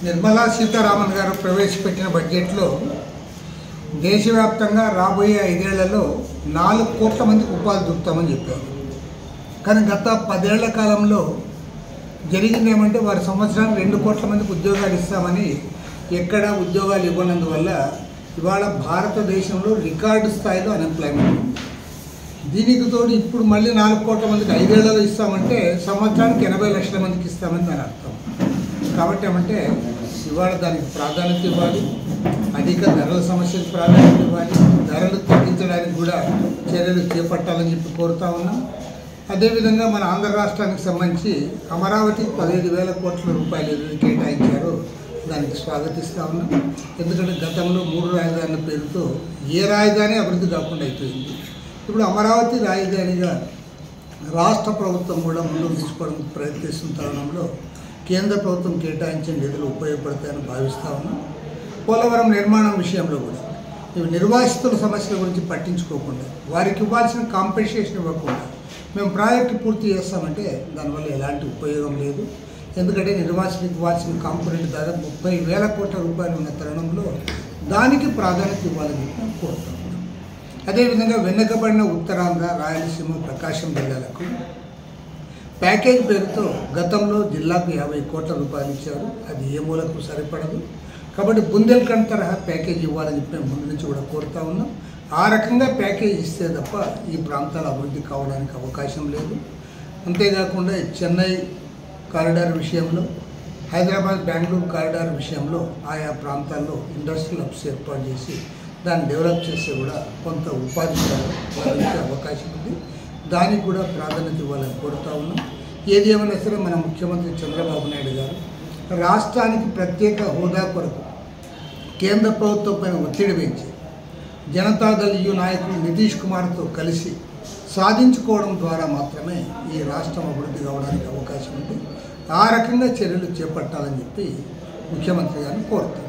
నిర్మలా సీతారామన్ గారు ప్రవేశపెట్టిన బడ్జెట్లో దేశవ్యాప్తంగా రాబోయే 5 ఏళ్లలో 4 కోట్ల మందికి ఉపాధి దొరుకుతామని చెప్పారు. కానీ గత 10 ఏళ్ల కాలంలో జరిగింది ఏమంటే వారి సంవత్సరానికి 2 కోట్ల మందికి ఉద్యోగాలు ఇస్తామని ఎక్కడ ఉద్యోగాలు ఇవ్వనందువల్ల ఇవాళ భారతదేశంలో రికార్డు స్థాయిలో అన్ఎంప్లాయ్మెంట్ ఉంది. దీనికి తోడు ఇప్పుడు మళ్ళీ 4 కోట్ల మందికి 5 ఏళ్లలో ఇస్తామంటే సంవత్సరానికి 80 లక్షల మందికి ఇస్తామని దాని అర్థం. కాబట్టి ఏమంటే ఇవాళ దానికి ప్రాధాన్యత ఇవ్వాలి, అధిక ధరల సమస్యకు ప్రాధాన్యత ఇవ్వాలి, ధరలు తగ్గించడానికి కూడా చర్యలు చేపట్టాలని చెప్పి కోరుతా ఉన్నాం. అదేవిధంగా మన ఆంధ్ర రాష్ట్రానికి సంబంధించి అమరావతికి 15,000 కోట్ల రూపాయలు ఏదైతే కేటాయించారో దానికి స్వాగతిస్తూ ఉన్నాం. ఎందుకంటే గతంలో 3 రాజధానుల పేరుతో ఏ రాజధాని అభివృద్ధి కాకుండా అయిపోయింది. ఇప్పుడు అమరావతి రాజధానిగా రాష్ట్ర ప్రభుత్వం కూడా ముందుకు తీసుకోవడానికి ప్రయత్నిస్తున్న తరుణంలో కేంద్ర ప్రభుత్వం కేటాయించిన నిధులు ఉపయోగపడతాయని భావిస్తూ ఉన్నాం. పోలవరం నిర్మాణం విషయంలో కూడా ఇవి నిర్వాసితుల సమస్యల గురించి పట్టించుకోకుండా వారికి ఇవ్వాల్సిన కాంపెన్సేషన్ ఇవ్వకుండా మేము ప్రాజెక్టు పూర్తి చేస్తామంటే దానివల్ల ఎలాంటి ఉపయోగం లేదు. ఎందుకంటే నిర్వాసితులకు ఇవ్వాల్సిన కాంపోనెంట్ దాదాపు 30,000 కోట్ల రూపాయలు ఉన్న తరుణంలో దానికి ప్రాధాన్యత ఇవ్వాలని చెప్పి కోరుతాం. అదేవిధంగా వెనుకబడిన ఉత్తరాంధ్ర, రాయలసీమ, ప్రకాశం జిల్లాలకు ప్యాకేజ్ పేరుతో గతంలో జిల్లాకు 50 కోట్ల రూపాయలు ఇచ్చారు. అది ఏ మూలకు సరిపడదు. కాబట్టి బుందేల్ఖండ్ తరహా ప్యాకేజ్ ఇవ్వాలని చెప్పి మేము ముందు నుంచి కూడా కోరుతా ఉన్నాం. ఆ రకంగా ప్యాకేజ్ ఇస్తే తప్ప ఈ ప్రాంతాల అభివృద్ధి కావడానికి అవకాశం లేదు. అంతేకాకుండా చెన్నై కారిడార్ విషయంలో, హైదరాబాద్ బెంగళూరు కారిడార్ విషయంలో ఆయా ప్రాంతాల్లో ఇండస్ట్రియల్ హబ్స్ ఏర్పాటు చేసి దాన్ని డెవలప్ చేస్తే కూడా కొంత ఉపాధి లభించే అవకాశం ఉంది. దానికి కూడా ప్రాధాన్యత ఇవ్వాలని కోరుతా ఉన్నాం. ఏది ఏమైనా సరే మన ముఖ్యమంత్రి చంద్రబాబు నాయుడు గారు రాష్ట్రానికి ప్రత్యేక హోదా కొరకు కేంద్ర ప్రభుత్వం పైన ఒత్తిడి పెంచి జనతాదళ్ యు నాయకులు నితీష్ కుమార్తో కలిసి సాధించుకోవడం ద్వారా మాత్రమే ఈ రాష్ట్రం అభివృద్ధి కావడానికి అవకాశం ఉంది. ఆ రకంగా చర్యలు చేపట్టాలని చెప్పి ముఖ్యమంత్రి గారిని కోరుతాం.